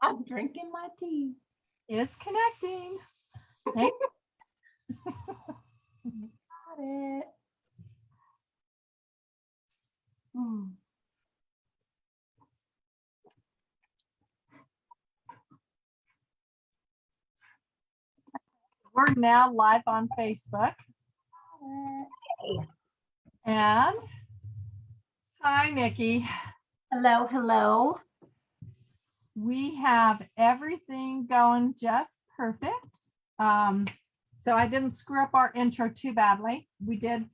I'm drinking my tea. It's connecting. Hey. Got it. We're now live on Facebook. And hi, Nikki. Hello, hello. We have everything going just perfect. So I didn't screw up our intro too badly. We did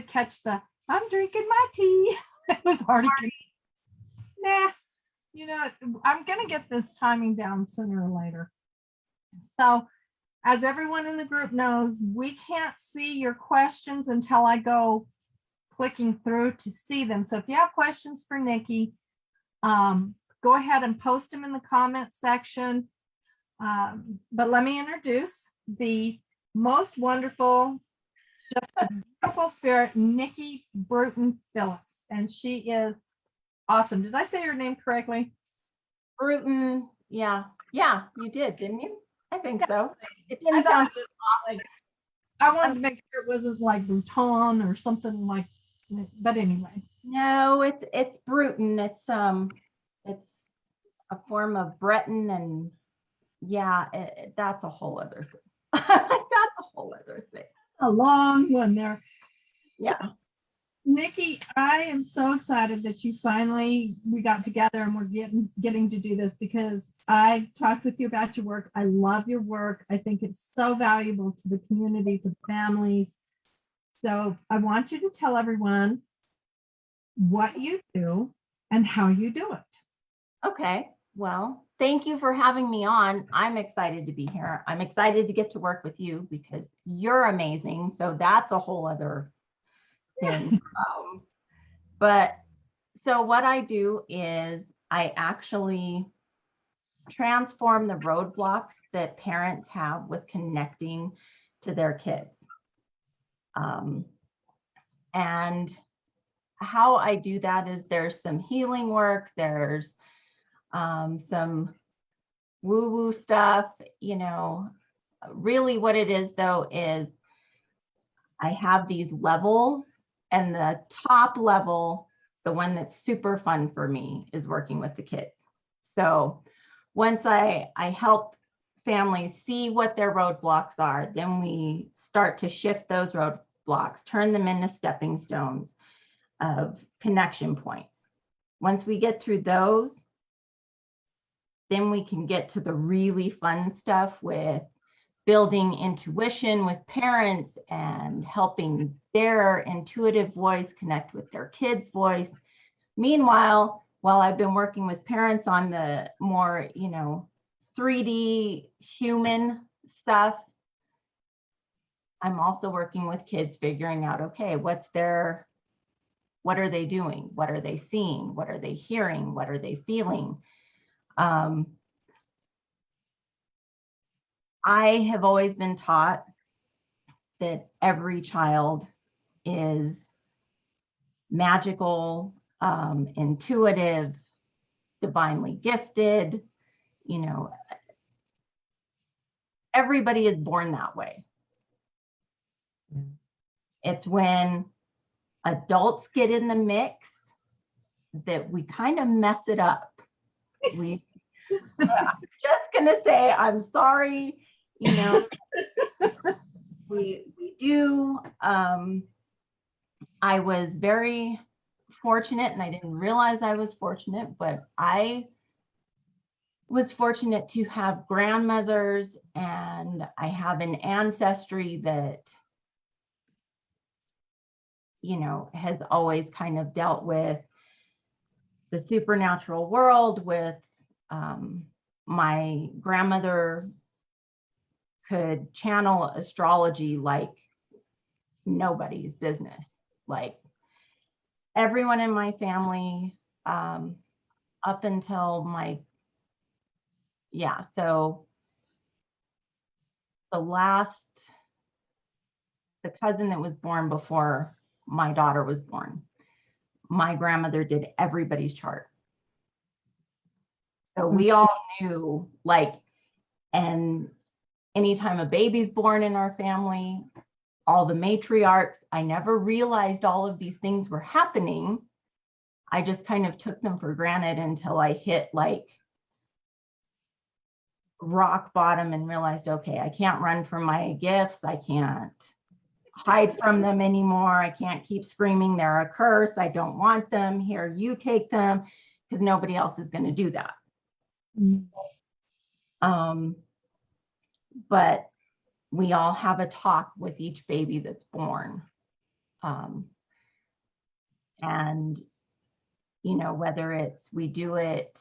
catch the I'm drinking my tea. It was already nah. You know, I'm gonna get this timing down sooner or later. So as everyone in the group knows, we can't see your questions until I go clicking through to see them. So if you have questions for Nikki, go ahead and post them in the comment section. But let me introduce the most wonderful, just a beautiful spirit, Nikki Bruton Phillips. And she is awesome. Did I say your name correctly? Bruton. Yeah, you did, didn't you? I think so. It didn't sound like, I wanted to make sure it wasn't like Bruton or something like, but anyway. No, it's Bruton. It's a form of Breton, and yeah, that's a whole other thing. That's a whole other thing. A long one there. Yeah. Nikki, I am so excited that we got together and we're getting to do this, because I've talked with you about your work. I love your work. I think it's so valuable to the community, to families. So I want you to tell everyone what you do and how you do it. Okay. Well, thank you for having me on. I'm excited to be here. I'm excited to get to work with you because you're amazing. So that's a whole other thing. But so what I do is I actually transform the roadblocks that parents have with connecting to their kids. And how I do that is there's some healing work, there's some woo-woo stuff, really what it is though is I have these levels, and the top level, the one that's super fun for me, is working with the kids. So once I help families see what their roadblocks are, then we start to shift those roadblocks, turn them into stepping stones of connection points. Once we get through those, then we can get to the really fun stuff with building intuition with parents and helping their intuitive voice connect with their kids' voice. Meanwhile, while I've been working with parents on the more, 3D human stuff, I'm also working with kids figuring out, okay, what are they doing? What are they seeing? What are they hearing? What are they feeling? I have always been taught that every child is magical, intuitive, divinely gifted. Everybody is born that way. It's when adults get in the mix that we kind of mess it up. I'm just gonna say, I'm sorry, we do. I was very fortunate, and I didn't realize I was fortunate, but I was fortunate to have grandmothers, and I have an ancestry that has always kind of dealt with the supernatural world. With my grandmother could channel astrology like nobody's business. Like everyone in my family, up until so the cousin that was born before my daughter was born, my grandmother did everybody's chart. So we all knew, like, and anytime a baby's born in our family, all the matriarchs, I never realized all of these things were happening. I just kind of took them for granted until I hit like rock bottom and realized, okay, I can't run from my gifts. I can't hide from them anymore. I can't keep screaming, they're a curse. I don't want them. Here, you take them, because nobody else is going to do that. But we all have a talk with each baby that's born. And, you know, whether it's we do it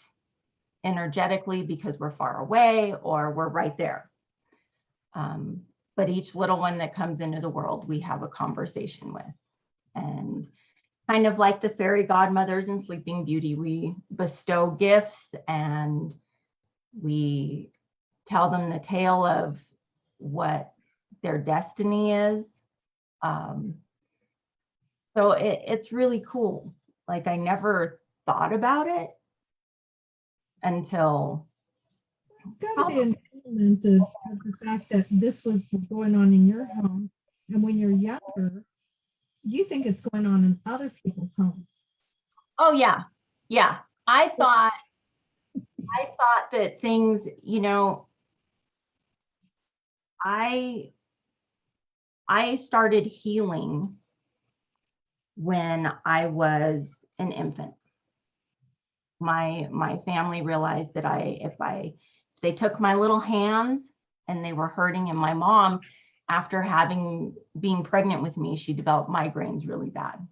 energetically because we're far away or we're right there. But each little one that comes into the world, we have a conversation with. And kind of like the fairy godmothers in Sleeping Beauty, we bestow gifts and we tell them the tale of what their destiny is. So it's really cool. Like, I never thought about it until Got to be an element of the fact that this was going on in your home, and when you're younger, you think it's going on in other people's homes. oh yeah, yeah. I thought that things, you know, I started healing when I was an infant. My family realized that if they took my little hands and they were hurting, and my mom, after being pregnant with me, she developed migraines really bad.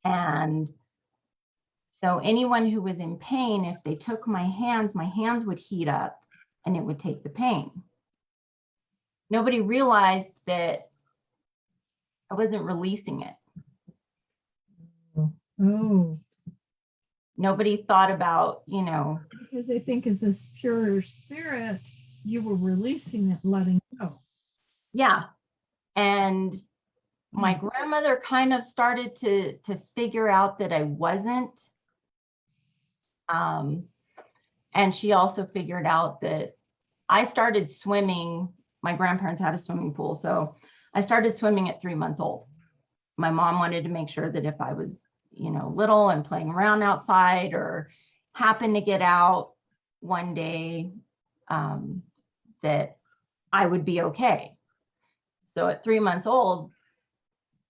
And so anyone who was in pain, if they took my hands would heat up and it would take the pain. Nobody realized that I wasn't releasing it. Oh. Nobody thought about, you know. Because they think as this pure spirit, you were releasing it, letting go. Yeah. And my grandmother kind of started to figure out that I wasn't. And she also figured out that I started swimming. My grandparents had a swimming pool, so I started swimming at 3 months old. My mom wanted to make sure that if I was, you know, little and playing around outside or happened to get out one day, that I would be okay. So at 3 months old,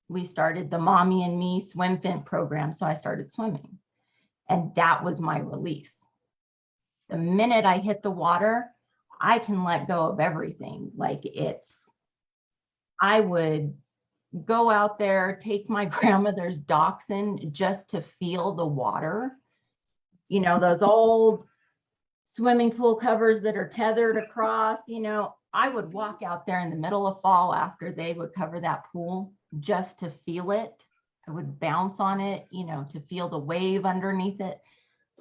we started the Mommy and Me Swim Fit program. So I started swimming, and that was my release. The minute I hit the water, I can let go of everything. Like, I would go out there, take my grandmother's dachshund just to feel the water. You know, those old swimming pool covers that are tethered across, you know, I would walk out there in the middle of fall after they would cover that pool just to feel it. I would bounce on it, you know, to feel the wave underneath it.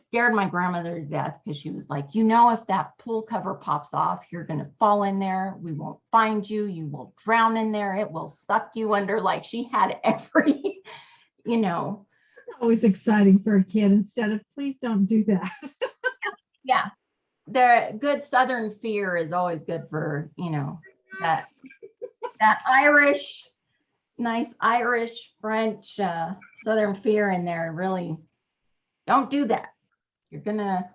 Scared my grandmother to death because she was like, you know, if that pool cover pops off, you're going to fall in there. We won't find you. You will drown in there. It will suck you under. Like, she had every, you know. It's always exciting for a kid instead of, please don't do that. Yeah. The good Southern fear is always good for, you know, that Irish, nice Irish, French, Southern fear in there. Really, don't do that. You're gonna.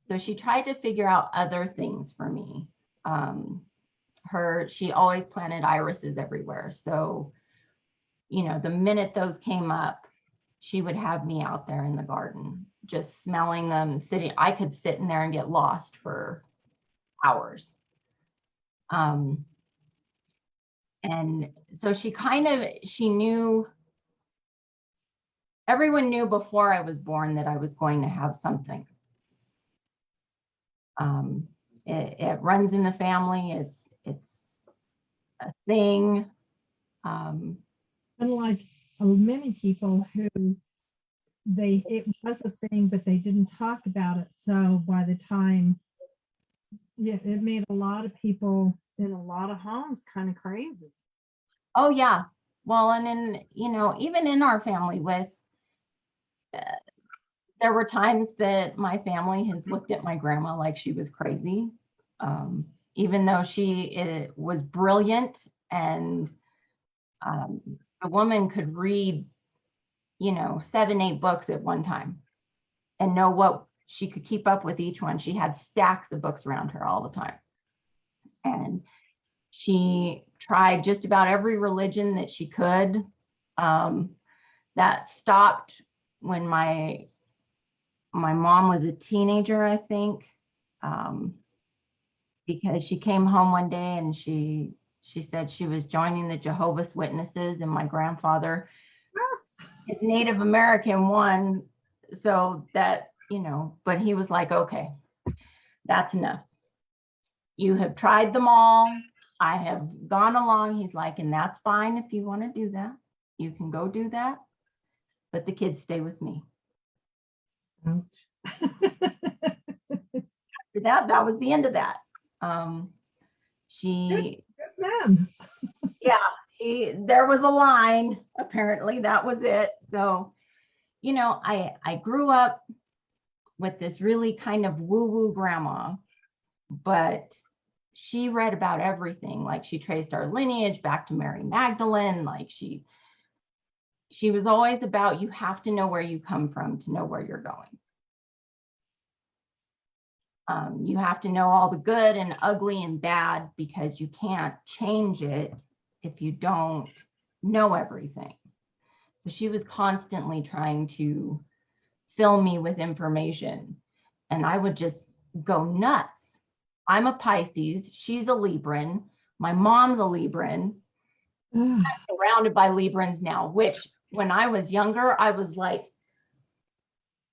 So she tried to figure out other things for me. She always planted irises everywhere. So, you know, the minute those came up, she would have me out there in the garden, just smelling them, sitting. I could sit in there and get lost for hours. And so she knew, everyone knew before I was born that I was going to have something. It runs in the family. It's a thing. Unlike many people who it was a thing, but they didn't talk about it. So by the time, yeah, it made a lot of people in a lot of homes kind of crazy. Oh yeah. Well, and in, you know, even in our family with There were times that my family has looked at my grandma like she was crazy, even though she was brilliant, and the woman could read, 7, 8 books at one time and know what she could keep up with each one. She had stacks of books around her all the time. And she tried just about every religion that she could. That stopped when my mom was a teenager, I think, because she came home one day and she said she was joining the Jehovah's Witnesses, and my grandfather is Native American one, so that, but he was like, okay, that's enough. You have tried them all. I have gone along. He's like, and that's fine if you want to do that. You can go do that, but the kids stay with me. After that was the end of that. Good man. Yeah, there was a line, apparently that was it. So, I grew up with this really kind of woo-woo grandma, but she read about everything. Like, she traced our lineage back to Mary Magdalene. Like, she was always about, you have to know where you come from to know where you're going. You have to know all the good and ugly and bad, because you can't change it if you don't know everything. So she was constantly trying to fill me with information, and I would just go nuts. I'm a Pisces, she's a Libran, my mom's a Libran. I'm surrounded by Librans now, which when I was younger, I was like,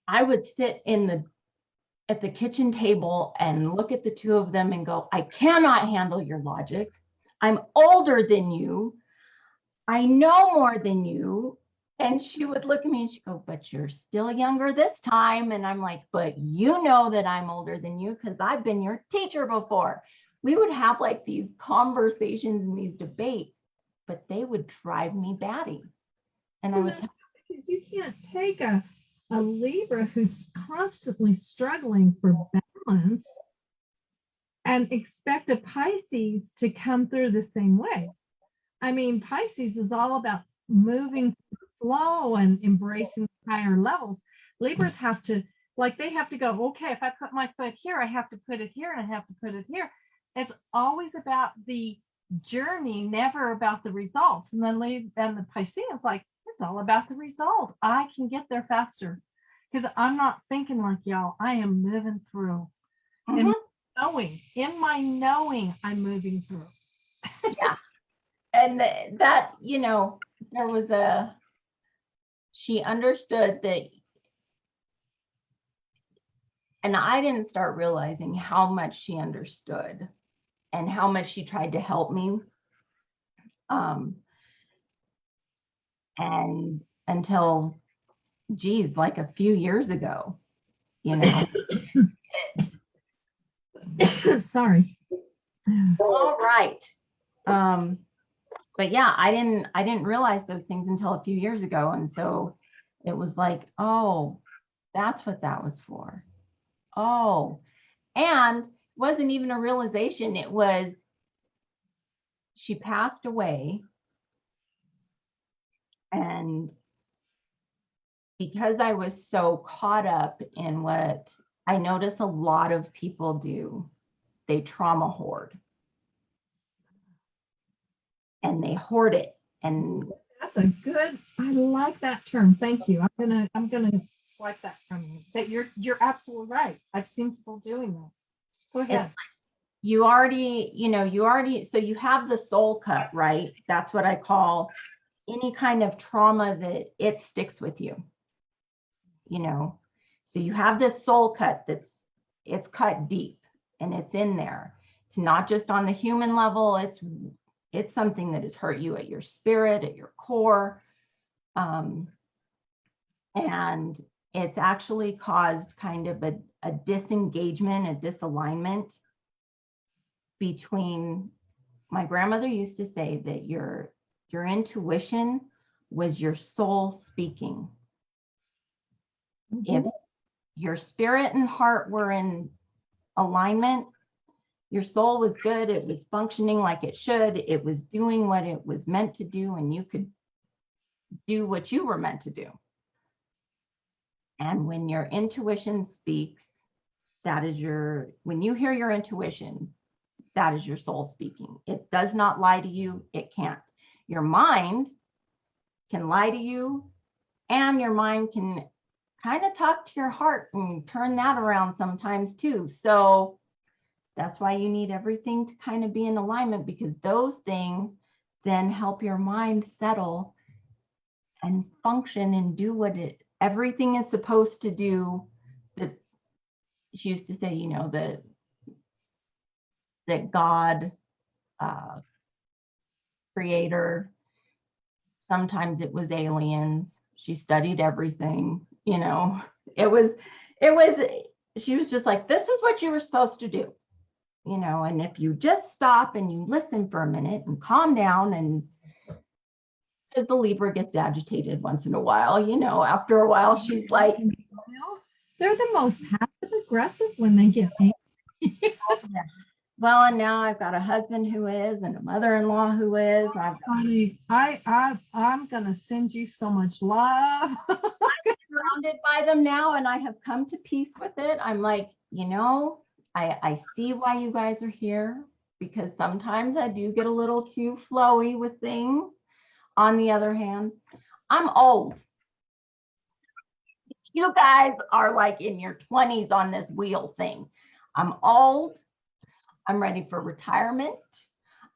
I would sit at the kitchen table and look at the two of them and go, I cannot handle your logic. I'm older than you. I know more than you. And she would look at me and she'd go, but you're still younger this time. And I'm like, but you know that I'm older than you because I've been your teacher before. We would have like these conversations and these debates, but they would drive me batty. And I would tell, because you can't take a Libra who's constantly struggling for balance and expect a Pisces to come through the same way. I mean, Pisces is all about moving flow and embracing higher levels. Libras have to, they have to go, okay, if I put my foot here, I have to put it here and I have to put it here. It's always about the journey, never about the results. And then the Piscean's like, it's all about the result. I can get there faster because I'm not thinking like y'all. I am moving through. mm-hmm. In my knowing, I'm moving through. Yeah. And that, there was she understood that, and I didn't start realizing how much she understood and how much she tried to help me. And until, geez, like a few years ago, Sorry. All right. But yeah, I didn't realize those things until a few years ago. And so it was like, oh, that's what that was for. Oh, and it wasn't even a realization. It was, she passed away. And because I was so caught up in what I notice a lot of people do, they trauma hoard. And they hoard it. And that's a good, I like that term. Thank you. I'm gonna swipe that from you. That you're absolutely right. I've seen people doing this. Go ahead. You already, so you have the soul cut, right? That's what I call any kind of trauma that it sticks with you. So you have this soul cut it's cut deep and it's in there. It's not just on the human level, it's something that has hurt you at your spirit, at your core. And it's actually caused kind of a disengagement, a disalignment between, my grandmother used to say that your intuition was your soul speaking. Mm-hmm. your spirit and heart were in alignment. Your soul was good. It was functioning like it should. It was doing what it was meant to do, and you could do what you were meant to do. And when your intuition speaks, when you hear your intuition, that is your soul speaking. It does not lie to you. It can't. Your mind can lie to you, and your mind can kind of talk to your heart and turn that around sometimes too. So that's why you need everything to kind of be in alignment, because those things then help your mind settle and function and do what everything is supposed to do. That she used to say, you know, that God, creator, sometimes it was aliens. She studied everything, you know. She was just like, this is what you were supposed to do, you know. And if you just stop and you listen for a minute and calm down, and because the Libra gets agitated once in a while, you know, after a while, she's like, They're the most passive aggressive when they get angry. well, and now I've got a husband who is, and a mother-in-law who is. Honey, I'm gonna send you so much love. Surrounded by them now, and I have come to peace with it. I'm like, you know, I see why you guys are here, because sometimes I do get a little too flowy with things. On the other hand, I'm old. You guys are like in your 20s on this wheel thing. I'm old. I'm ready for retirement.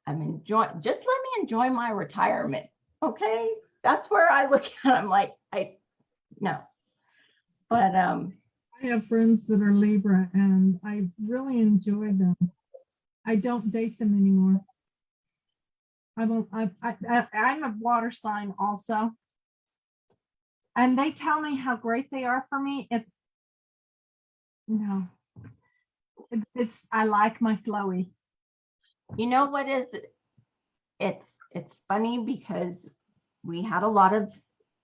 Just let me enjoy my retirement. Okay. That's where I look at it. I'm like, no. But I have friends that are Libra and I really enjoy them. I don't date them anymore. I'm a water sign also. And they tell me how great they are for me. I like my flowy. you know what is, it's funny because we had a lot of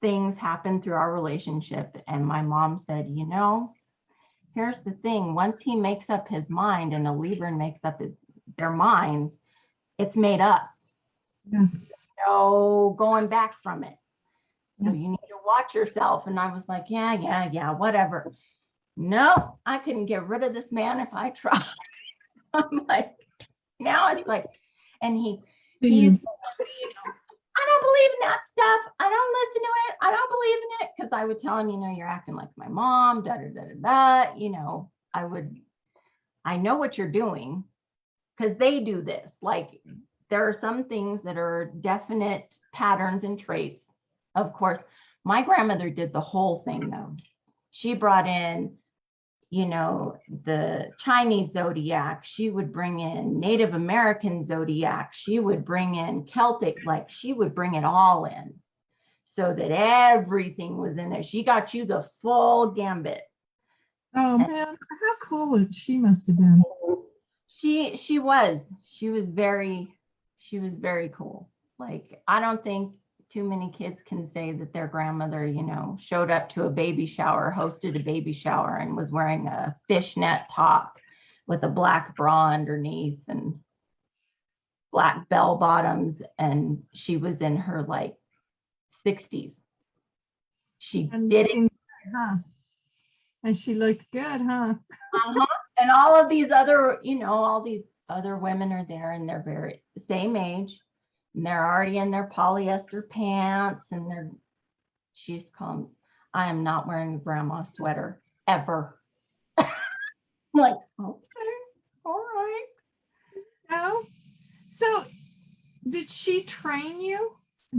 things happen through our relationship, and my mom said, you know, here's the thing, once he makes up his mind and a Libra makes up their minds, it's made up. Yeah. No going back from it. So Yes. you need to watch yourself. And I was like, yeah, whatever. No, I couldn't get rid of this man if I tried. I'm like, now it's like, and he's, you know, I don't believe in that stuff. I don't listen to it. I don't believe in it. Because I would tell him, you know, you're acting like my mom, you know, I know what you're doing, because they do this. Like, there are some things that are definite patterns and traits. Of course, my grandmother did the whole thing though. She brought in, you know, the Chinese zodiac. She would bring in Native American zodiac. She would bring in Celtic, like she would bring it all in so that everything was in there. She got you the full gambit. Oh man, how cool she must have been. She was very cool. Like, I don't think too many kids can say that their grandmother, you know, showed up to a baby shower, hosted a baby shower, and was wearing a fishnet top with a black bra underneath and black bell bottoms, and she was in her like 60s. She did it. Huh? And she looked good, huh? And all of these other, you know, all these other women are there, and they're very the same age, and they're already in their polyester pants, and she's come, I am not wearing a grandma sweater ever. I'm like, okay, all right. No. So did she train you?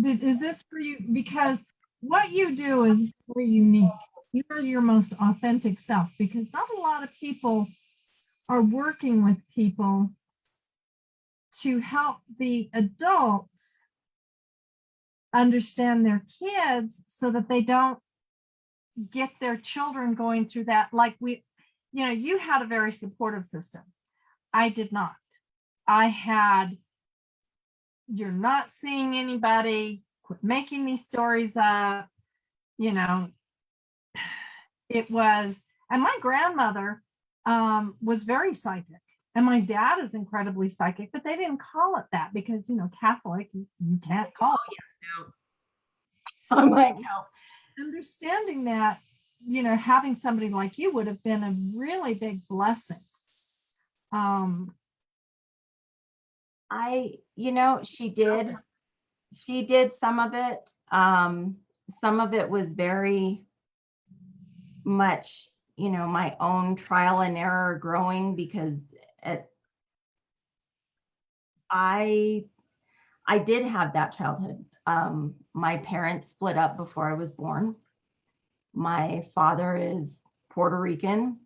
Is this for you? Because what you do is very unique. You're your most authentic self, because not a lot of people are working with people to help the adults understand their kids so that they don't get their children going through that. Like you had a very supportive system. I did not. I had, you're not seeing anybody, quit making these stories up, you know. It was, And my grandmother was very psychic. And my dad is incredibly psychic, but they didn't call it that because, you know, Catholic, you can't call it. So I'm like, no. Understanding that, you know, having somebody like you would have been a really big blessing. You know, she did some of it. Some of it was very much, you know, my own trial and error growing because I did have that childhood. My parents split up before I was born. My father is Puerto Rican.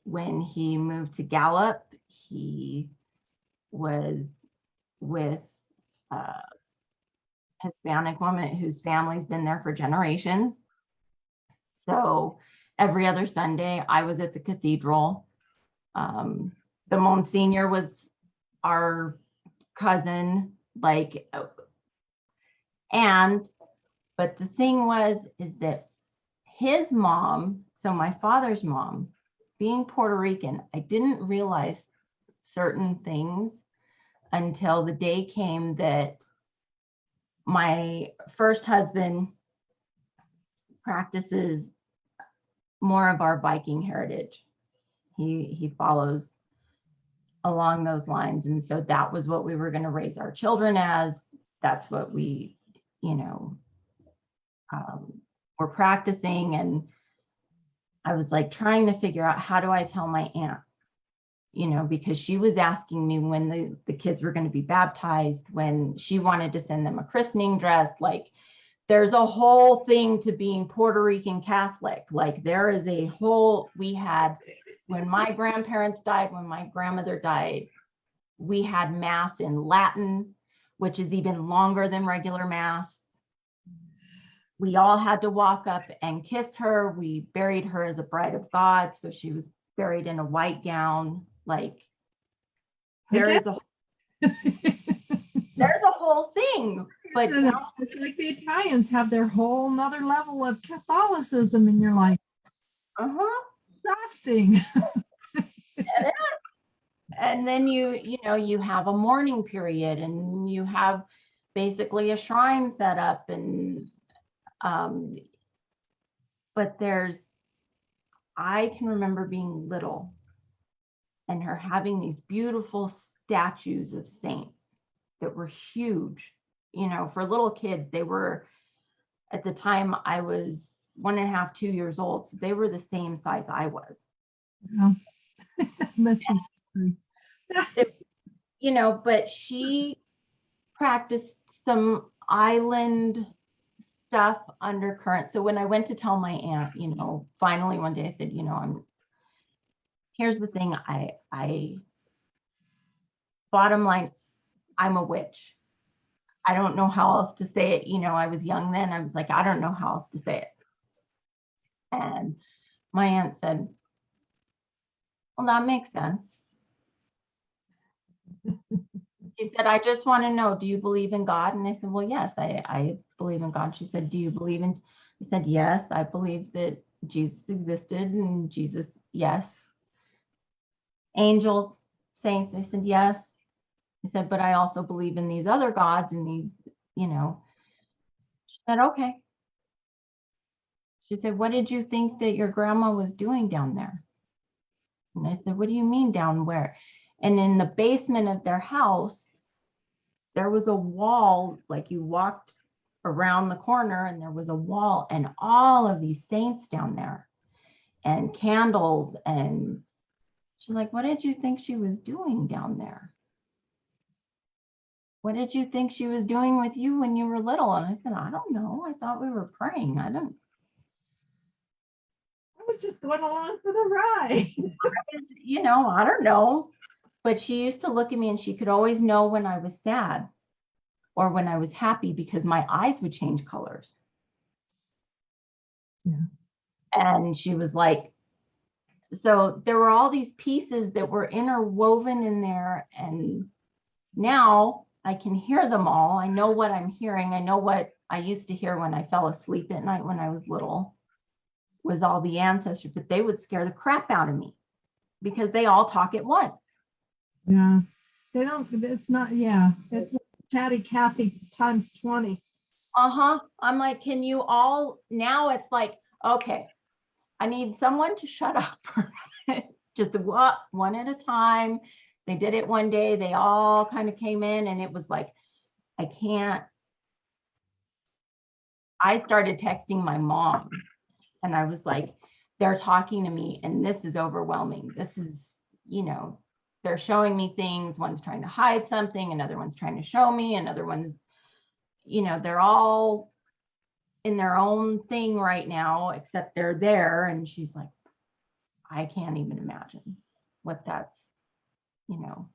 When he moved to Gallup, he was with a Hispanic woman whose family's been there for generations. So every other Sunday, I was at the cathedral. The Monsignor was our cousin, but the thing is that his mom, so my father's mom, being Puerto Rican, I didn't realize certain things until the day came that my first husband practices more of our Viking heritage. He follows along those lines. And so that was what we were going to raise our children as. That's what we, you know, were practicing. And I was like trying to figure out, how do I tell my aunt, you know, because she was asking me when the kids were going to be baptized, when she wanted to send them a christening dress. Like, there's a whole thing to being Puerto Rican Catholic. Like, there is a whole, when my grandparents died, when my grandmother died, we had Mass in Latin, which is even longer than regular Mass. We all had to walk up and kiss her. We buried her as a bride of God. So she was buried in a white gown. Like, there's a whole thing. But it's like the Italians have their whole nother level of Catholicism, and you're like, exhausting. And then you have a mourning period, and you have basically a shrine set up, and but I can remember being little and her having these beautiful statues of saints that were huge. You know, for little kids, they were, at the time I was 1.5, 2 years old. So they were the same size I was. Yeah. Must be you know, but she practiced some island stuff undercurrent. So when I went to tell my aunt, you know, finally one day I said, you know, here's the thing, I bottom line, I'm a witch. I don't know how else to say it. You know, I was young then. I was like, I don't know how else to say it. And my aunt said, well, that makes sense. She said, I just want to know, do you believe in God? And I said, well, yes, I believe in God. She said, do you believe in, I said, yes, I believe that Jesus existed, and Jesus, yes. Angels, saints, I said, yes. I said, but I also believe in these other gods and these, you know. She said, okay. She said, what did you think that your grandma was doing down there? And I said, what do you mean down where? And in the basement of their house, there was a wall, like you walked around the corner and there was a wall and all of these saints down there and candles. And she's like, what did you think she was doing down there? What did you think she was doing with you when you were little? And I said, I don't know. I thought we were praying. I was just going along for the ride. You know, I don't know. But she used to look at me and she could always know when I was sad or when I was happy because my eyes would change colors. Yeah. And she was like, so there were all these pieces that were interwoven in there. And now I can hear them all. I know what I'm hearing. I know what I used to hear when I fell asleep at night when I was little. was all the ancestors, but they would scare the crap out of me because they all talk at once. Yeah. They don't, it's not, yeah, it's Chatty Cathy times 20. I'm like, can you all, now it's like, okay, I need someone to shut up for a minute. Just one at a time. They did it one day. They all kind of came in and it was like, I can't. I started texting my mom and I was like, they're talking to me and this is overwhelming. This is, they're showing me things. One's trying to hide something. Another one's trying to show me. Another one's, they're all in their own thing right now, except they're there. And she's like, I can't even imagine what that's, And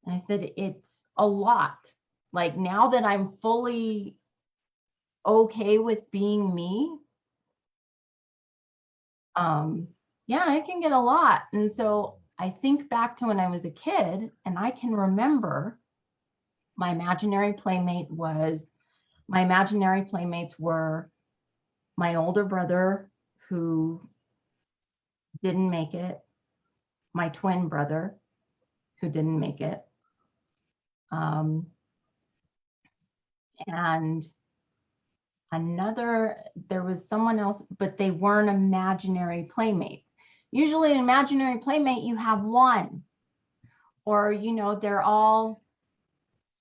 I said, it's a lot. Like now that I'm fully okay with being me, yeah, I can get a lot. And so I think back to when I was a kid and I can remember my imaginary playmates were my older brother who didn't make it, my twin brother who didn't make it, and there was someone else, but they weren't imaginary playmates. Usually an imaginary playmate, you have one, or,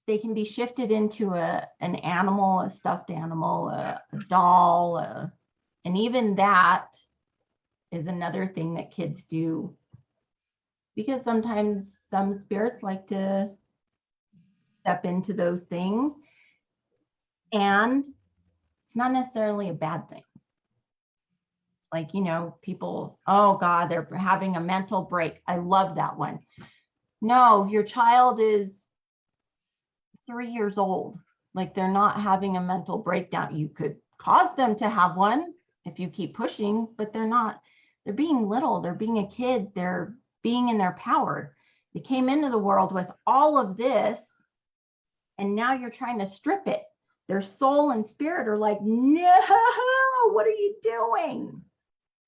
they can be shifted into an animal, a stuffed animal, a doll, and even that is another thing that kids do, because sometimes some spirits like to step into those things, and it's not necessarily a bad thing. Like, people, oh God, they're having a mental break. I love that one. No, your child is 3 years old. Like, they're not having a mental breakdown. You could cause them to have one if you keep pushing, but they're not. They're being little. They're being a kid. They're being in their power. They came into the world with all of this, and now you're trying to strip it. Their soul and spirit are like, no, what are you doing?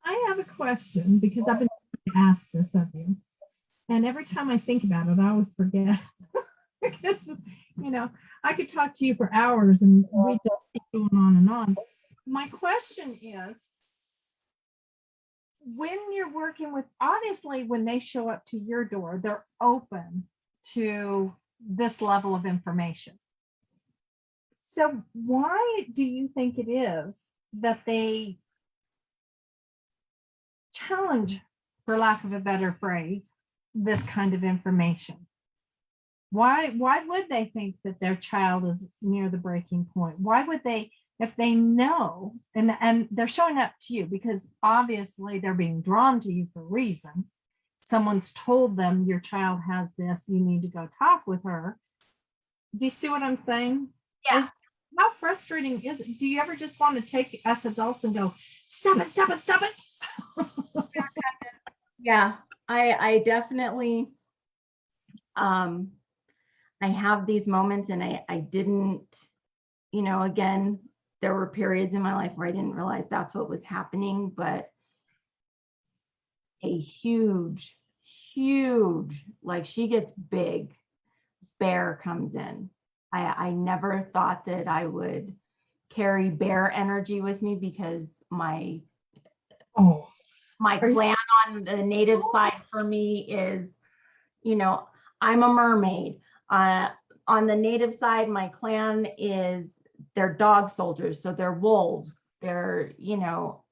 I have a question because I've been asked this of you. And every time I think about it, I always forget. Because, I could talk to you for hours and we just keep going on and on. My question is, when you're working with, obviously, when they show up to your door, they're open to this level of information. So why do you think it is that they challenge, for lack of a better phrase, this kind of information? Why would they think that their child is near the breaking point? Why would they, if they know, and they're showing up to you because obviously they're being drawn to you for a reason. Someone's told them your child has this, you need to go talk with her. Do you see what I'm saying? Yeah. How frustrating is it? Do you ever just want to take us adults and go, stop it, stop it, stop it? Yeah, I definitely, I have these moments, and I didn't, again, there were periods in my life where I didn't realize that's what was happening, but a huge, like, she gets big, bear comes in. I never thought that I would carry bear energy with me because my clan on the native side for me is, I'm a mermaid. On the native side, my clan they're dog soldiers, so they're wolves. They're,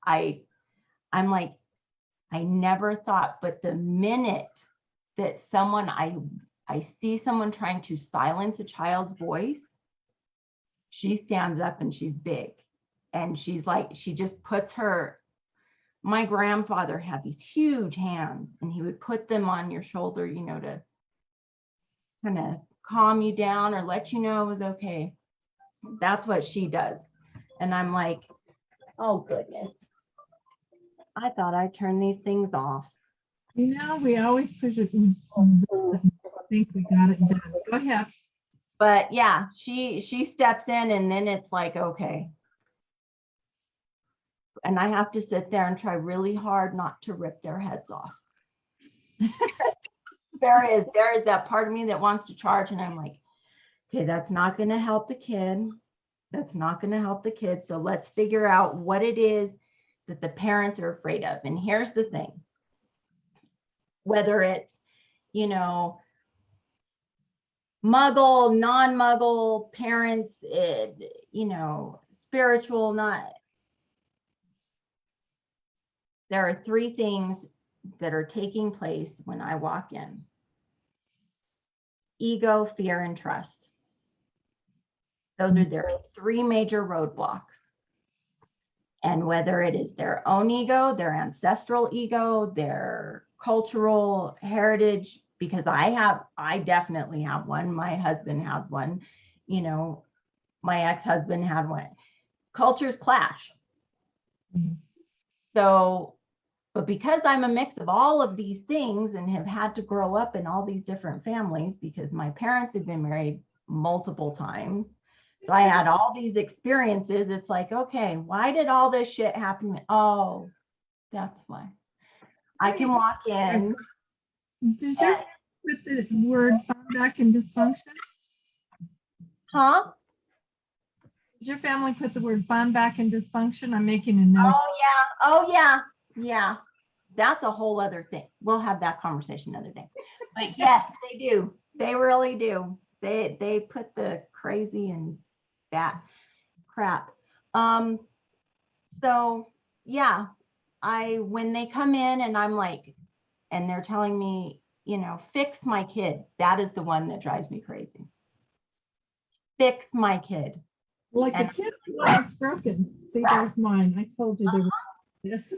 I'm like, I never thought, but the minute that I see someone trying to silence a child's voice, she stands up and she's big. And she's like, she just puts my grandfather had these huge hands and he would put them on your shoulder, to kind of calm you down or let you know it was okay. That's what she does. And I'm like, oh goodness, I thought I turned these things off. We always push it. I think we got it done. Go ahead. But yeah, she steps in and then it's like, okay. And I have to sit there and try really hard not to rip their heads off. There is that part of me that wants to charge, and I'm like, okay, that's not going to help the kid. That's not going to help the kid. So let's figure out what it is that the parents are afraid of. And here's the thing. Whether it's, you know, muggle, non-muggle parents, you know, spiritual, not. There are three things that are taking place when I walk in: ego, fear, and trust. Those are their three major roadblocks. And whether it is their own ego, their ancestral ego, their cultural heritage, because I definitely have one. My husband has one. You know, my ex-husband had one. Cultures clash. So, but because I'm a mix of all of these things and have had to grow up in all these different families, because my parents have been married multiple times, so I had all these experiences. It's like, okay, why did all this shit happen? Oh, that's why. I can walk in. Did you put the word fun back in dysfunction? Huh? Did your family put the word fun back in dysfunction? I'm making a note. Oh yeah. Oh yeah. Yeah. That's a whole other thing. We'll have that conversation another day. But yes, they do. They really do. They put the crazy and that crap. So yeah, when they come in and I'm like, and they're telling me, you know, fix my kid. That is the one that drives me crazy. Fix my kid. Like the kid that's broken. See, there's mine. I told you they were this.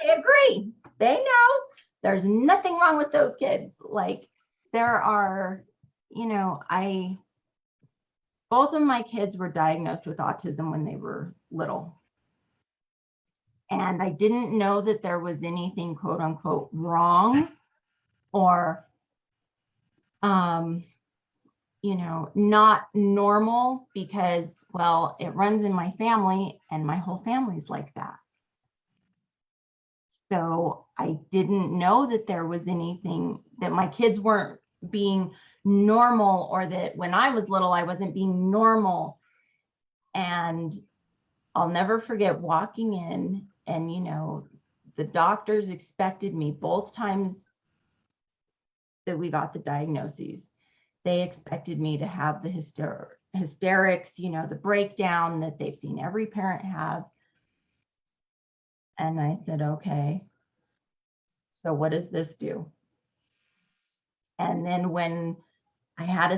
They agree. They know there's nothing wrong with those kids. Like there are, you know, both of my kids were diagnosed with autism when they were little. And I didn't know that there was anything quote unquote wrong or, you know, not normal because, well, it runs in my family and my whole family's like that. So I didn't know that there was anything, that my kids weren't being normal, or that when I was little, I wasn't being normal. And I'll never forget walking in and, you know, the doctors expected me both times that we got the diagnoses. They expected me to have the hysterics, you know, the breakdown that they've seen every parent have. And I said, okay, so what does this do? And then when I had a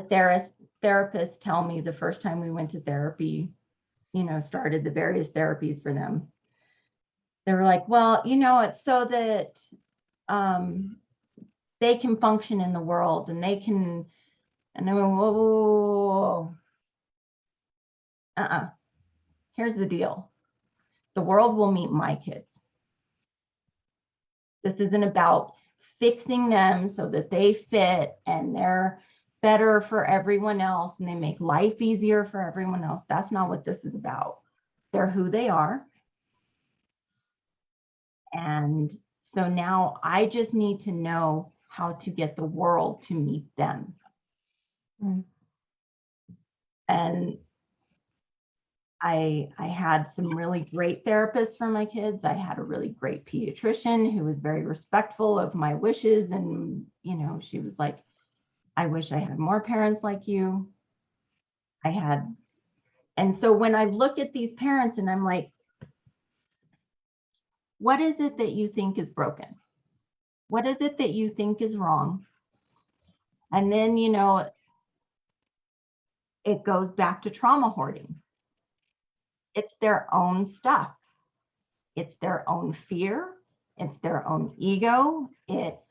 therapist tell me the first time we went to therapy, you know, started the various therapies for them, they were like, well, you know, it's so that they can function in the world and they can, and I went, whoa. Here's the deal. The world will meet my kids. This isn't about fixing them so that they fit and they're better for everyone else and they make life easier for everyone else. That's not what this is about. They're who they are. And so now I just need to know how to get the world to meet them. Right. And I had some really great therapists for my kids. I had a really great pediatrician who was very respectful of my wishes. And, you know, she was like, I wish I had more parents like you. And so when I look at these parents and I'm like, what is it that you think is broken? What is it that you think is wrong? And then, you know, it goes back to trauma hoarding. It's their own stuff. It's their own fear. It's their own ego. It's,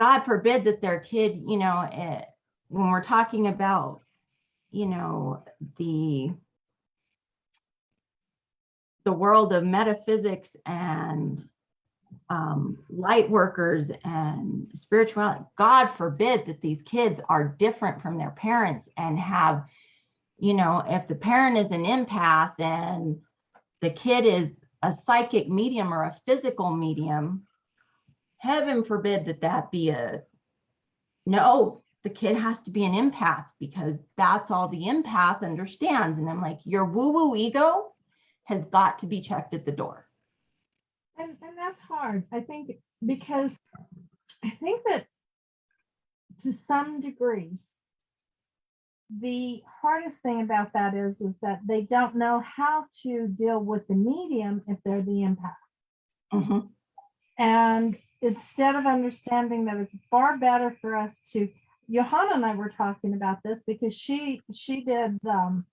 God forbid that their kid, you know, when we're talking about, you know, the world of metaphysics and light workers and spirituality, God forbid that these kids are different from their parents and have, you know, if the parent is an empath and the kid is a psychic medium or a physical medium, heaven forbid that that be a no, the kid has to be an empath because that's all the empath understands. And I'm like, your woo-woo ego has got to be checked at the door. And that's hard, I think, because I think that to some degree, the hardest thing about that is that they don't know how to deal with the medium if they're the empath. Mm-hmm. And instead of understanding that it's far better for us to, Johanna and I were talking about this because she did an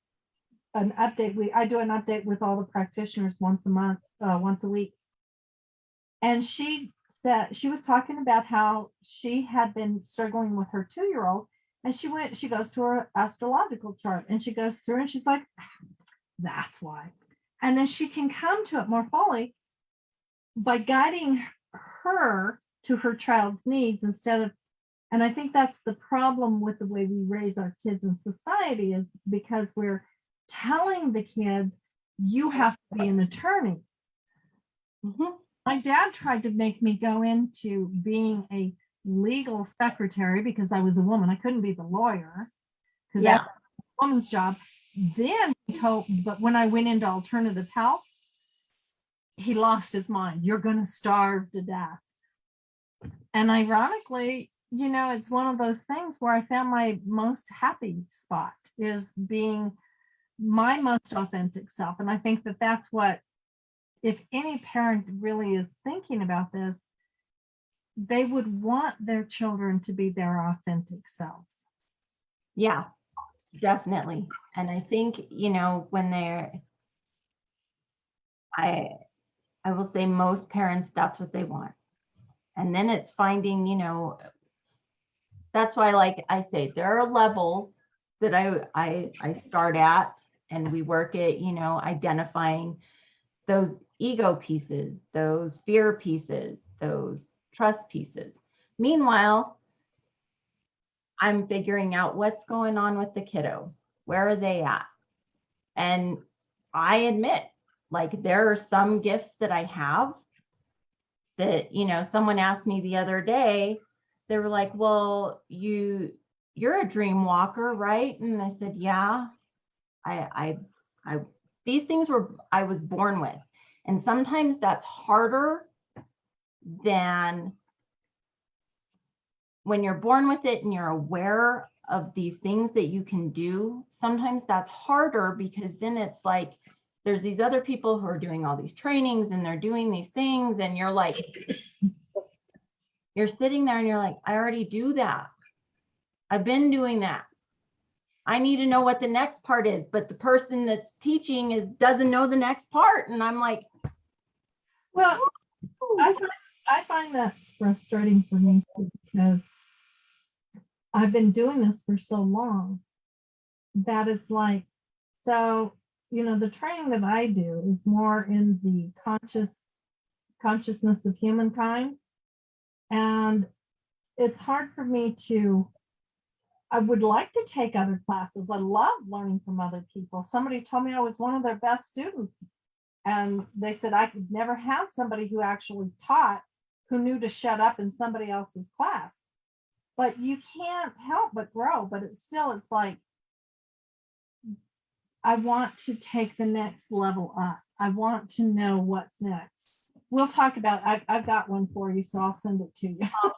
update. I do an update with all the practitioners once a week. And she said, she was talking about how she had been struggling with her 2-year-old, and she goes to her astrological chart and she goes through and she's like, that's why. And then she can come to it more fully by guiding her to her child's needs instead of, and I think that's the problem with the way we raise our kids in society is because we're telling the kids, you have to be an attorney. Mm-hmm. My dad tried to make me go into being a legal secretary because I was a woman. I couldn't be the lawyer because that's a woman's job. Then but when I went into alternative health, he lost his mind. You're going to starve to death. And ironically, you know, it's one of those things where I found my most happy spot is being my most authentic self. And I think that that's what, if any parent really is thinking about this, they would want their children to be their authentic selves. Yeah, definitely. And I think, you know, when I will say most parents, that's what they want. And then it's finding, you know, that's why, like I say, there are levels that I start at, and we work at, you know, identifying those ego pieces, those fear pieces, those trust pieces. Meanwhile, I'm figuring out what's going on with the kiddo. Where are they at? And I admit, like, there are some gifts that I have that, you know, someone asked me the other day, they were like, well, you're a dream walker, right? And I said, yeah, I these things I was born with. And sometimes that's harder than when you're born with it and you're aware of these things that you can do. Sometimes that's harder because then it's like, there's these other people who are doing all these trainings and they're doing these things. And you're like, you're sitting there and you're like, I already do that. I've been doing that. I need to know what the next part is, but the person that's teaching doesn't know the next part. And I'm like, well, I find that's frustrating for me too, because I've been doing this for so long that it's like, so, you know, the training that I do is more in the consciousness of humankind. And it's hard for me I would like to take other classes. I love learning from other people. Somebody told me I was one of their best students. And they said I could never have somebody who actually taught who knew to shut up in somebody else's class. But you can't help but grow. But it's like, I want to take the next level up. I want to know what's next. We'll talk about, I've got one for you, so I'll send it to you. oh,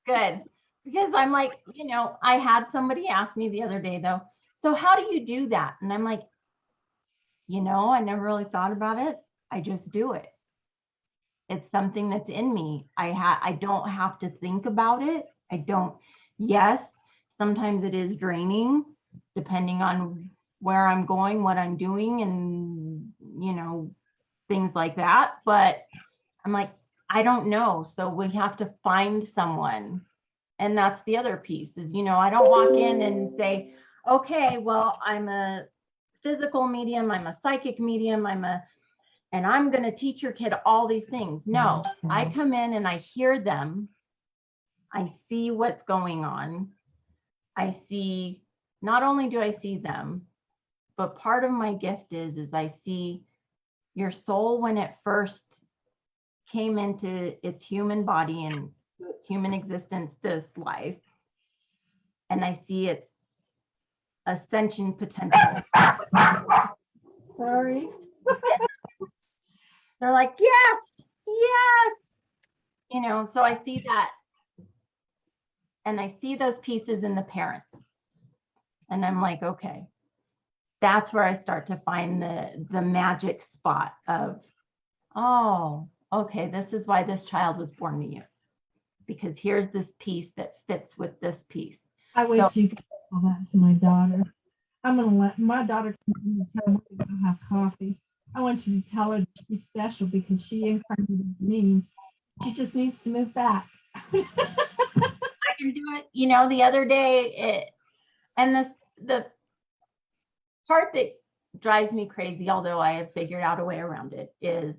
good. Because I'm like, you know, I had somebody ask me the other day though, so how do you do that? And I'm like, you know, I never really thought about it. I just do it. It's something that's in me. I don't have to think about it. Yes, sometimes it is draining depending on where I'm going, what I'm doing, and, you know, things like that. But I'm like, I don't know. So we have to find someone. And that's the other piece is, you know, I don't walk in and say, okay, well, I'm a physical medium, I'm a psychic medium, and I'm going to teach your kid all these things. No, I come in and I hear them. I see what's going on. Not only do I see them, but part of my gift is I see your soul when it first came into its human body and its human existence, this life, and I see its ascension potential. Sorry. They're like, yes, yes, you know, so I see that, and I see those pieces in the parents, and I'm like, okay, that's where I start to find the magic spot of, oh, okay, this is why this child was born to you, because here's this piece that fits with this piece. I wish you could tell that to my daughter. I'm gonna let my daughter come in and tell me to go have coffee. I want you to tell her that she's special because she incarnated me. She just needs to move back. I can do it. You know, the other day, the part that drives me crazy, although I have figured out a way around it, is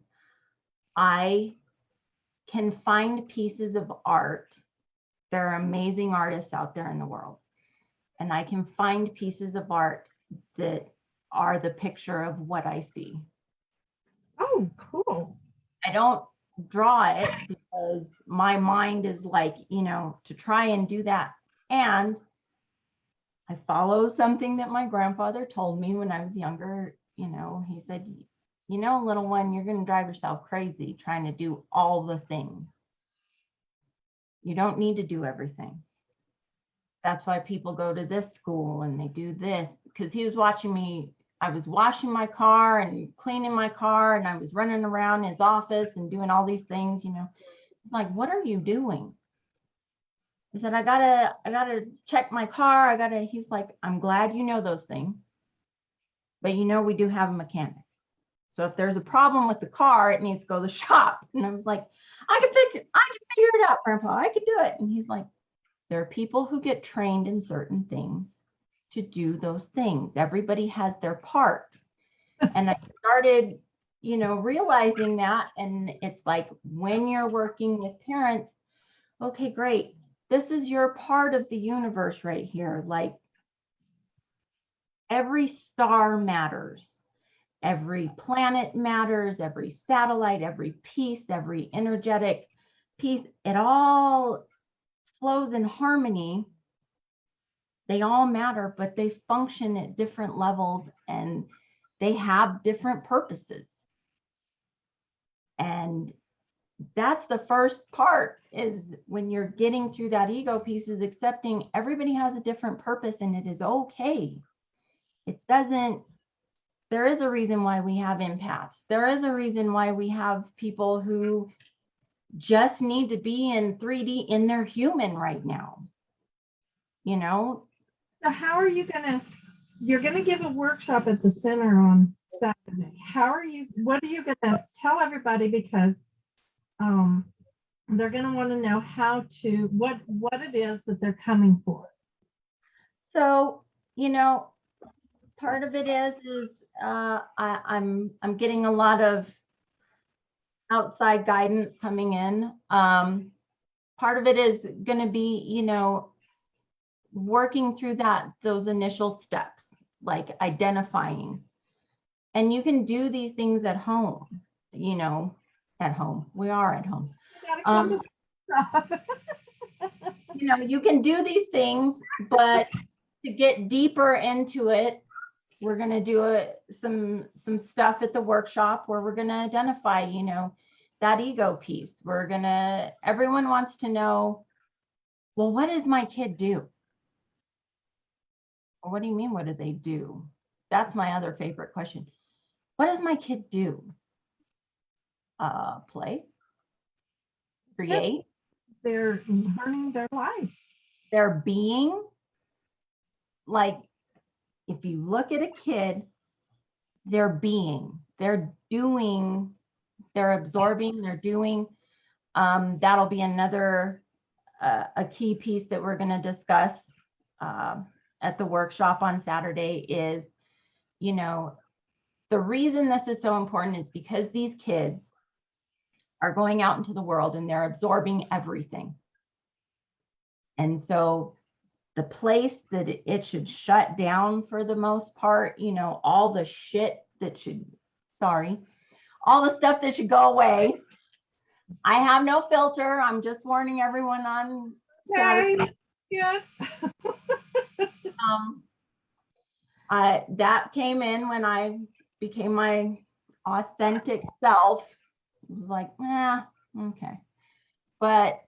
I can find pieces of art. There are amazing artists out there in the world. And I can find pieces of art that are the picture of what I see. Oh, cool. I don't draw it because my mind is like, you know, to try and do that. And I follow something that my grandfather told me when I was younger. You know, he said, you know, little one, you're going to drive yourself crazy trying to do all the things. You don't need to do everything. That's why people go to this school and they do this, because he was watching me. I was washing my car and cleaning my car, and I was running around his office and doing all these things, you know. Like, what are you doing? He said, I gotta check my car. He's like, I'm glad you know those things, but you know, we do have a mechanic. So if there's a problem with the car, it needs to go to the shop. And I was like, I can fix it. I can figure it out, Grandpa. I can do it. And he's like, there are people who get trained in certain things to do those things. Everybody has their part. And I started, you know, realizing that. And it's like, when you're working with parents, okay, great. This is your part of the universe right here. Like, every star matters. Every planet matters, every satellite, every piece, every energetic piece, it all flows in harmony. They all matter, but they function at different levels and they have different purposes. And that's the first part, is when you're getting through that ego piece, is accepting everybody has a different purpose and it is okay. There is a reason why we have empaths. There is a reason why we have people who just need to be in 3D in their human right now. You know? So how are you you're gonna give a workshop at the center on Saturday. What are you gonna tell everybody? Because they're gonna want to know what it is that they're coming for. So, you know, part of it is I'm getting a lot of outside guidance coming in. Part of it is going to be, you know, working through those initial steps, like identifying. And you can do these things at home, you know, at home. We are at home. You know, you can do these things, but to get deeper into it, we're going to do some stuff at the workshop where we're going to identify, you know, that ego piece. Everyone wants to know, well, what does my kid do? Or what do you mean, what do they do? That's my other favorite question. What does my kid do? Play, create. They're learning their life. They're being, like, if you look at a kid, they're being, they're doing, they're absorbing, they're doing. That'll be another a key piece that we're going to discuss at the workshop on Saturday is, you know, the reason this is so important is because these kids are going out into the world and they're absorbing everything. And so the place that it should shut down for the most part, you know, all the shit that should, sorry, all the stuff that should go away. I have no filter. I'm just warning everyone on Okay. Saturday. Yeah. That came in when I became my authentic self. It was like, okay. But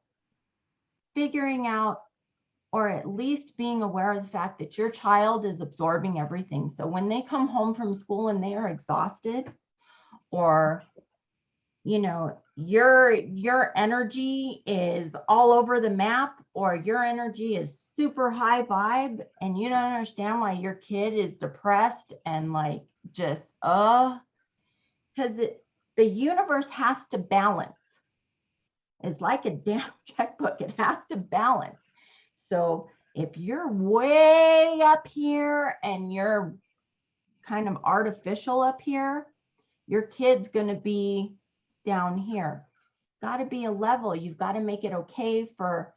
figuring out, or at least being aware of the fact that your child is absorbing everything. So when they come home from school and they are exhausted, or, you know, your energy is all over the map, or your energy is super high vibe, and you don't understand why your kid is depressed and like just because the universe has to balance. It's like a damn checkbook. It has to balance. So if you're way up here and you're kind of artificial up here, your kid's going to be down here. Got to be a level. You've got to make it okay for,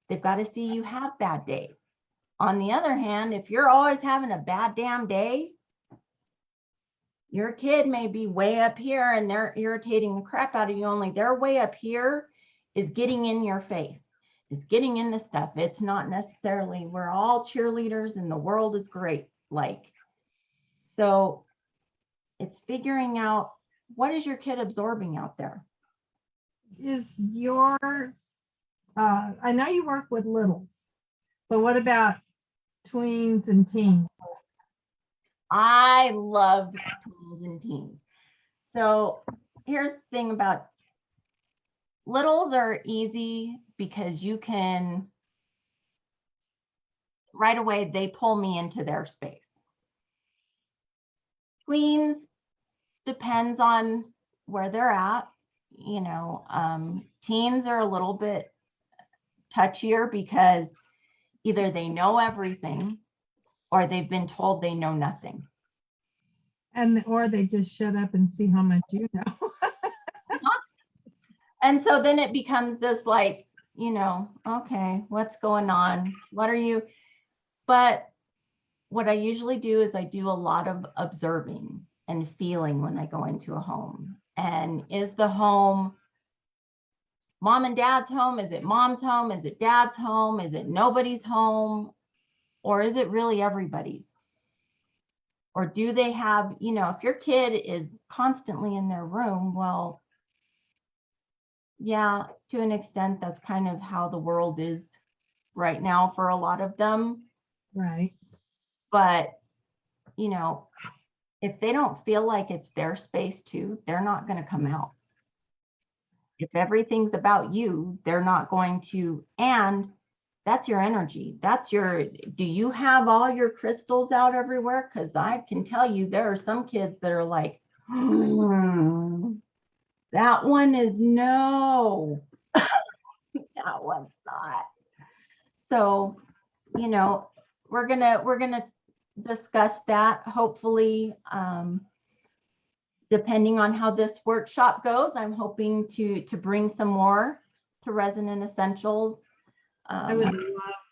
they've got to see you have bad days. On the other hand, if you're always having a bad damn day, your kid may be way up here and they're irritating the crap out of you, only they're way up here is getting in your face. It's getting into stuff. It's not necessarily, we're all cheerleaders and the world is great. Like, so it's figuring out, what is your kid absorbing out there? Is your, I know you work with littles, but what about tweens and teens? I love tweens and teens. So here's the thing about littles are easy because you can, right away, they pull me into their space. Tweens depends on where they're at. You know, teens are a little bit touchier because either they know everything or they've been told they know nothing. And or they just shut up and see how much you know. And so then it becomes this like, you know, okay, what's going on? What are you? But what I usually do is I do a lot of observing and feeling when I go into a home. And is the home mom and dad's home? Is it mom's home? Is it dad's home? Is it nobody's home? Or is it really everybody's? Or do they have, you know, if your kid is constantly in their room, well, yeah, to an extent, that's kind of how the world is right now for a lot of them. Right. But, you know, if they don't feel like it's their space too, they're not going to come out. If everything's about you, they're not going to, and that's your energy. That's your, do you have all your crystals out everywhere? Because I can tell you there are some kids that are like, that one is no, that one's not. So, you know, we're gonna discuss that hopefully, depending on how this workshop goes. I'm hoping to bring some more to Resonant Essentials. I would love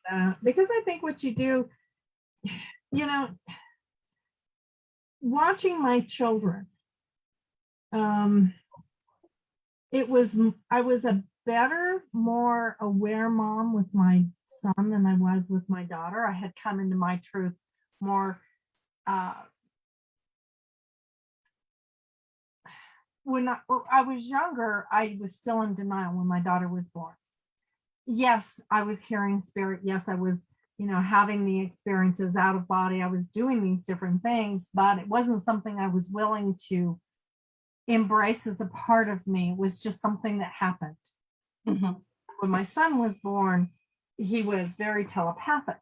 that because I think what you do, you know, watching my children, I was a better, more aware mom with my son than I was with my daughter. I had come into my truth more when I was younger. I was still in denial when my daughter was born. Yes, I was hearing spirit. Yes, I was, you know, having the experiences out of body. I was doing these different things, but it wasn't something I was willing to embrace as a part of me. It was just something that happened. Mhm. When my son was born, he was very telepathic.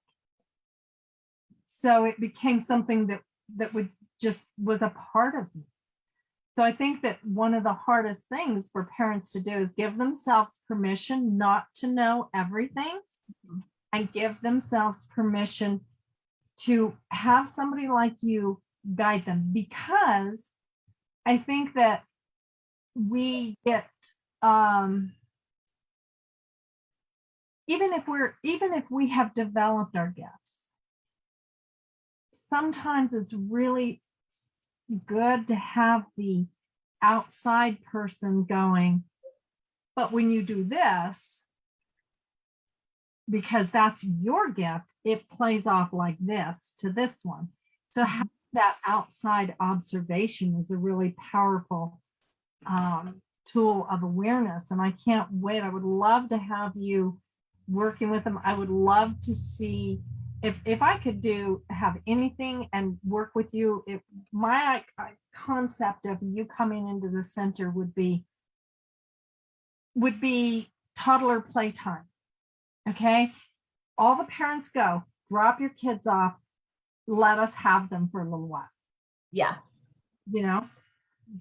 So it became something that was a part of me. So I think that one of the hardest things for parents to do is give themselves permission not to know everything and give themselves permission to have somebody like you guide them. Because I think that we get, even if we have developed our gifts, sometimes it's really good to have the outside person going, but when you do this, because that's your gift, it plays off like this to this one. So that outside observation is a really powerful tool of awareness. And I can't wait. I would love to have you working with them. I would love to see if I could have anything and work with you. My concept of you coming into the center would be toddler playtime. Okay. All the parents go, drop your kids off. Let us have them for a little while. Yeah. You know,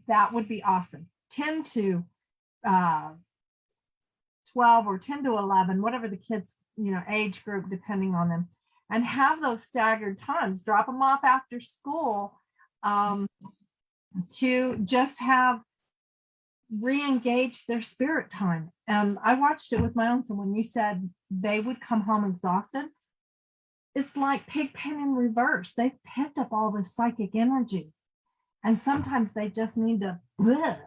that would be awesome. 10 to 12 or 10 to 11, whatever the kids, age group, depending on them, and have those staggered times, drop them off after school to just have re-engage their spirit time. And I watched it with my own son. When you said they would come home exhausted, it's like Pigpen in reverse. They've picked up all this psychic energy, and sometimes they just need to bleh.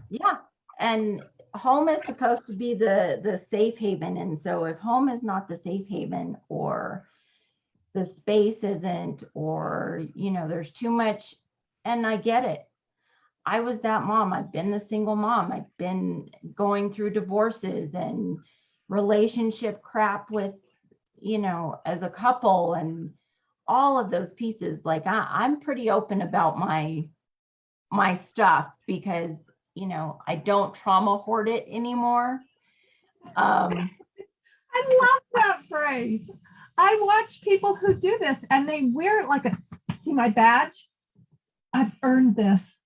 Yeah. And home is supposed to be the safe haven. And so if home is not the safe haven, or the space isn't, or, there's too much, and I get it. I was that mom. I've been the single mom. I've been going through divorces and relationship crap with, as a couple, and all of those pieces. Like I'm pretty open about my stuff, because I don't trauma hoard it anymore. I love that phrase. I watch people who do this, and they wear it like see my badge? I've earned this.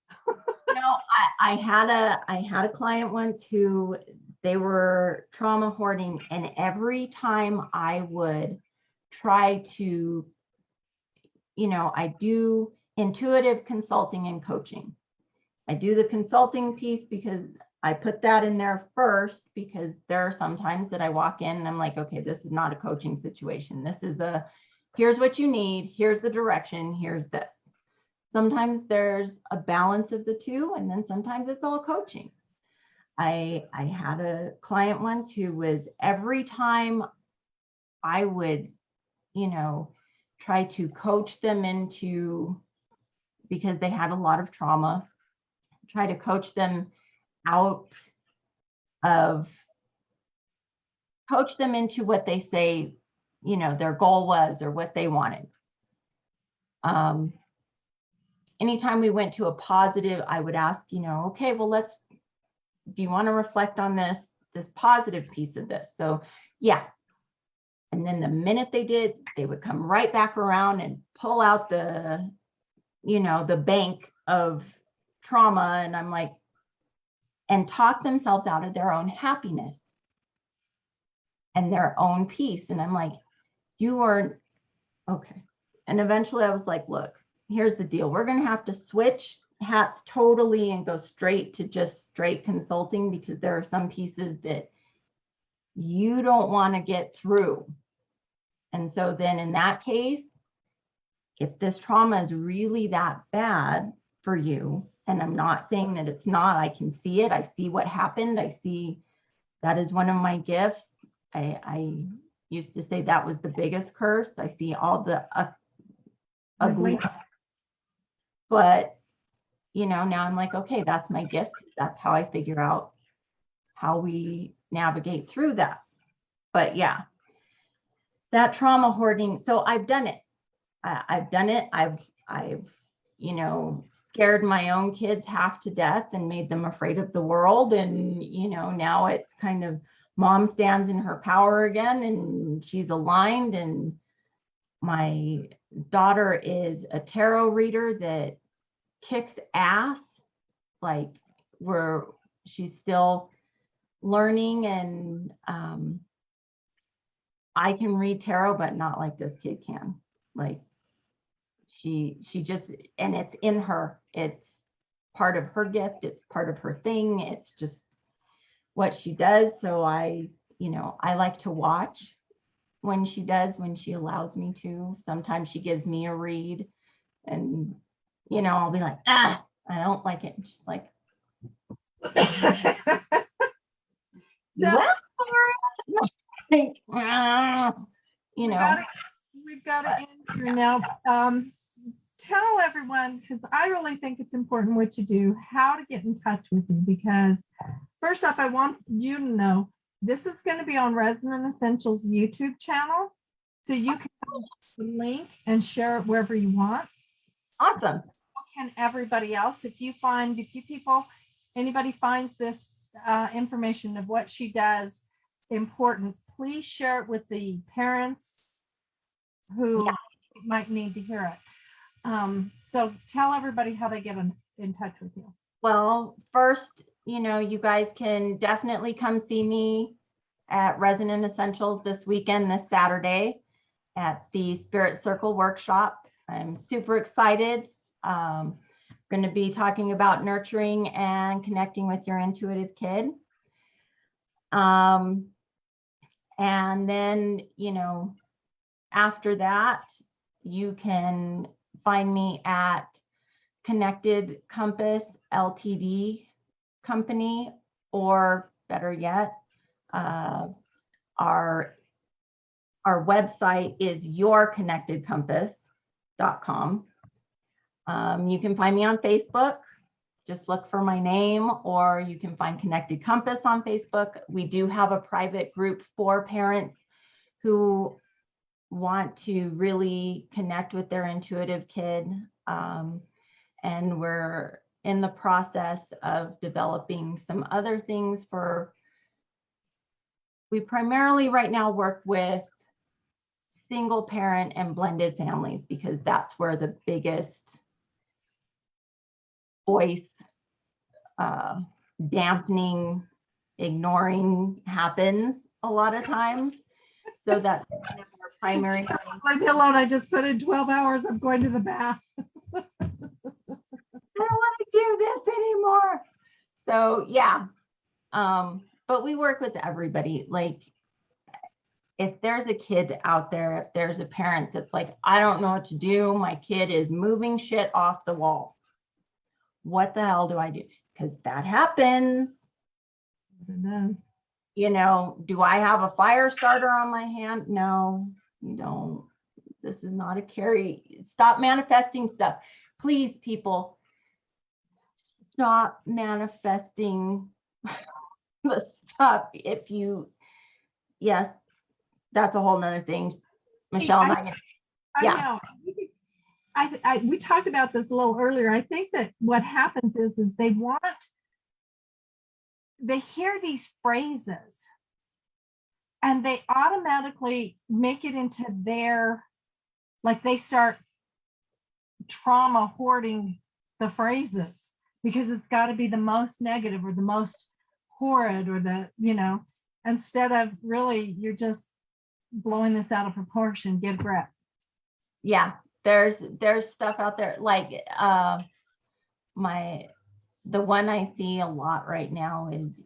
I had a client once who they were trauma hoarding, and every time I would try to, I do intuitive consulting and coaching. I do the consulting piece because I put that in there first, because there are some times that I walk in and I'm like, okay, this is not a coaching situation. This is here's what you need. Here's the direction. Here's this. Sometimes there's a balance of the two, and then sometimes it's all coaching. I had a client once who was, every time I would, try to coach them into, because they had a lot of trauma, try to coach them into what they say, their goal was, or what they wanted. Anytime we went to a positive, I would ask, okay, well, do you want to reflect on this positive piece of this? So yeah. And then the minute they did, they would come right back around and pull out the bank of trauma. And I'm like, and talk themselves out of their own happiness and their own peace. And I'm like, you are okay. And eventually I was like, look, here's the deal. We're going to have to switch hats totally and go straight to just straight consulting, because there are some pieces that you don't want to get through. And so then in that case, if this trauma is really that bad for you, and I'm not saying that it's not, I can see it. I see what happened. I see that is one of my gifts. I used to say that was the biggest curse. I see all the ugly. But, now I'm like, okay, that's my gift. That's how I figure out how we navigate through that. But yeah, that trauma hoarding. So I've done it. I've done it. I've scared my own kids half to death and made them afraid of the world. And, now it's kind of mom stands in her power again, and she's aligned. And my daughter is a tarot reader that kicks ass. Like she's still learning, and I can read tarot, but not like this kid can. Like she just, and it's in her, it's part of her gift. It's part of her thing. It's just what she does. So I I like to watch when she does, when she allows me to. Sometimes she gives me a read and, I'll be like, I don't like it. And she's like, you So- went for it. Like, We've got to end here now. Tell everyone, because I really think it's important what you do, how to get in touch with you. Because first off, I want you to know this is going to be on Resident Essentials YouTube channel. So you can link and share it wherever you want. Awesome. And everybody else, if anybody finds this information of what she does important, please share it with the parents who might need to hear it. So tell everybody how they get in touch with you. Well, first, you guys can definitely come see me at Resident Essentials this weekend, this Saturday at the Spirit Circle workshop. I'm super excited. Going to be talking about nurturing and connecting with your intuitive kid. And then, after that, you can find me at Connected Compass Ltd company, or better yet, our website is yourconnectedcompass.com. You can find me on Facebook. Just look for my name, or you can find Connected Compass on Facebook. We do have a private group for parents who want to really connect with their intuitive kid. And we're in the process of developing some other things we primarily right now work with single parent and blended families, because that's where the biggest voice dampening, ignoring happens a lot of times. So that's kind of our primary thing. Leave me alone. I just put in 12 hours. I'm going to the bath. I don't want to do this anymore. So yeah. But we work with everybody. Like, if there's a kid out there, if there's a parent that's like, I don't know what to do, my kid is moving shit off the wall, what the hell do I do? Because that happens. Do I have a fire starter on my hand? No, you don't. This is not a carry. Stop manifesting stuff. Please, people, stop manifesting the stuff. Yes, that's a whole nother thing. Michelle and I know. We talked about this a little earlier. I think that what happens is they hear these phrases and they automatically make it into they start trauma hoarding the phrases, because it's got to be the most negative or the most horrid or instead of really, you're just blowing this out of proportion. Get a grip. Yeah, there's stuff out there like the one I see a lot right now is,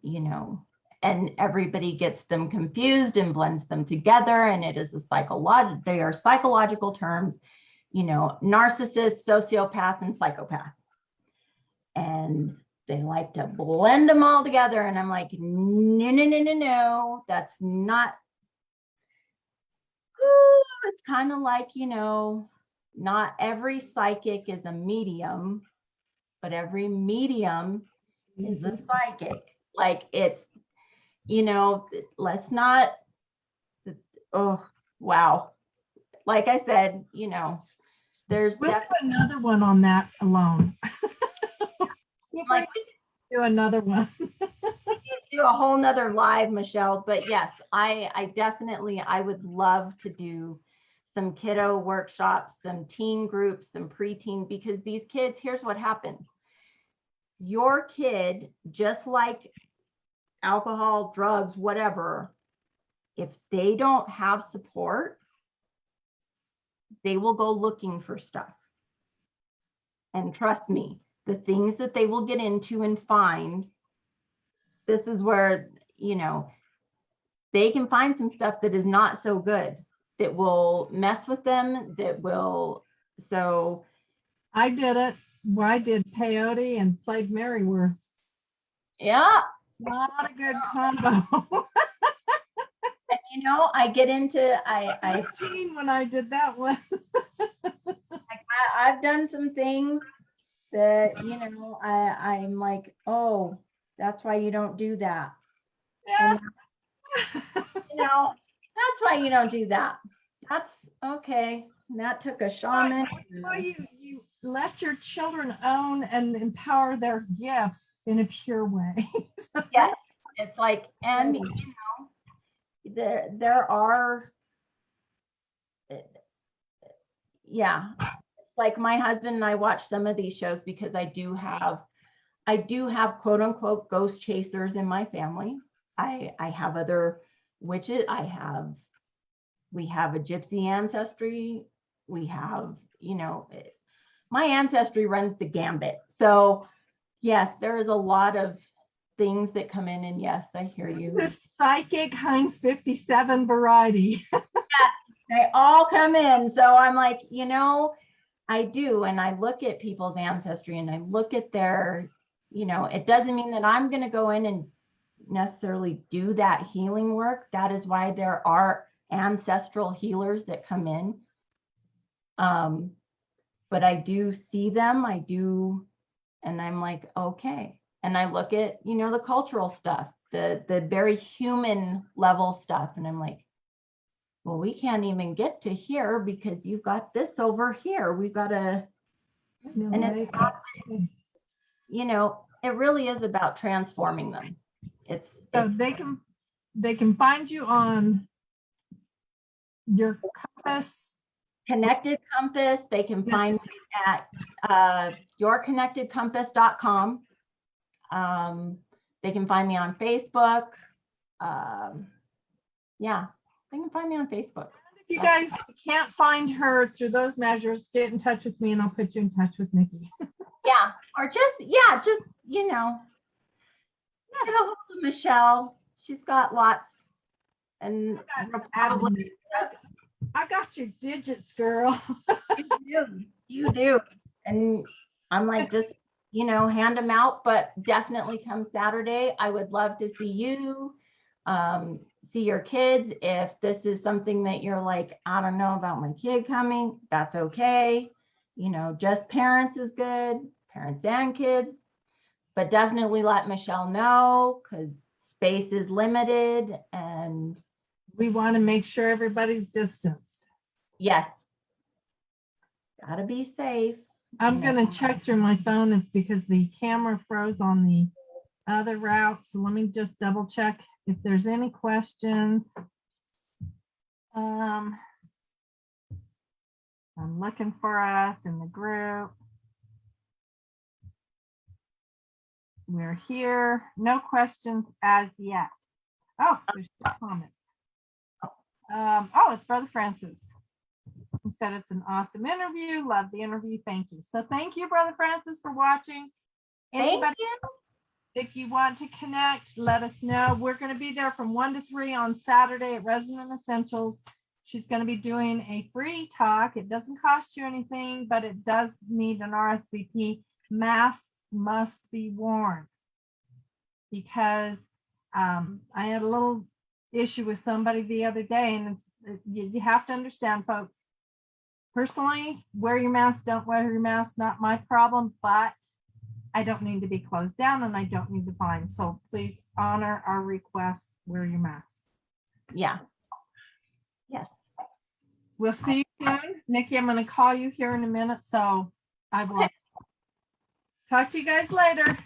and everybody gets them confused and blends them together, and it is they are psychological terms, narcissist, sociopath, and psychopath. And they like to blend them all together. And I'm like, no, that's not. Ooh, it's kind of like, not every psychic is a medium, but every medium is a psychic. Like, it's, let's not, oh, wow. Like I said, there's We'll do another one on that alone. like, do another one. do a whole nother live, Michelle. But yes, I definitely, I would love to do some kiddo workshops, some teen groups, some preteen, because these kids, here's what happens. Your kid, just like alcohol, drugs, whatever, if they don't have support, they will go looking for stuff. And trust me, the things that they will get into and find, this is where, they can find some stuff that is not so good, that will mess with them, that will, so I did it. Well, I did peyote and played Mary were yeah. not a good combo. You know, I get into, I 15 when I did that one. I've done some things that, you know, I'm like, oh, that's why you don't do that. Yeah. You know, that's why you don't do that. That's okay. And that took a shaman. Well, you let your children own and empower their gifts in a pure way. Yes, it's like, and you know, there are, yeah, like my husband and I watch some of these shows because I do have quote unquote ghost chasers in my family. I have other witches. We have a gypsy ancestry. We have, you know, my ancestry runs the gambit. So yes, there is a lot of things that come in, and yes, I hear you. The psychic Heinz 57 variety. They all come in. So I'm like, you know, I do. And I look at people's ancestry and I look at their, you know, it doesn't mean that I'm going to go in and necessarily do that healing work. That is why there are ancestral healers that come in. But I do see them. I do. And I'm like, okay. And I look at, you know, the cultural stuff, the very human level stuff. And I'm like, well, we can't even get to here because you've got this over here. We've got to, and it's, you know, it really is about transforming them. So they can find you on your compass. Connected Compass. They can find me at yourconnectedcompass.com. They can find me on Facebook. Yeah, they can find me on Facebook. If you guys can't find her through those measures, get in touch with me and I'll put you in touch with Nikki. Yeah, or just, you know, get a hold of Michelle. She's got lots, and probably I got your digits, girl. you do. And I'm like, just, you know, hand them out, but definitely come Saturday. I would love to see you, see your kids. If this is something that you're like, I don't know about my kid coming, that's okay. You know, just parents is good, parents and kids, but definitely let Michelle know because space is limited, and We want to make sure everybody's distanced. yes, gotta be safe. I'm going to check through my phone because the camera froze on the other route. So let me just double check if there's any questions. I'm looking for us in the group. We're here. No questions as yet. Oh, there's a comment. Oh, it's Brother Francis. He said it's an awesome interview. Love the interview. Thank you. So thank you, Brother Francis, for watching. Anybody, if you want to connect, let us know. We're going to be there from 1 to 3 on Saturday at Resident Essentials. She's going to be doing a free talk. It doesn't cost you anything, but it does need an RSVP. Masks must be worn because I had a little issue with somebody the other day, and you have to understand, folks. Personally, wear your mask, don't wear your mask, not my problem, but I don't need to be closed down and I don't need to fine. So please honor our requests, wear your mask. Yeah. Yes. We'll see you soon. Nikki, I'm going to call you here in a minute. So I will talk to you guys later.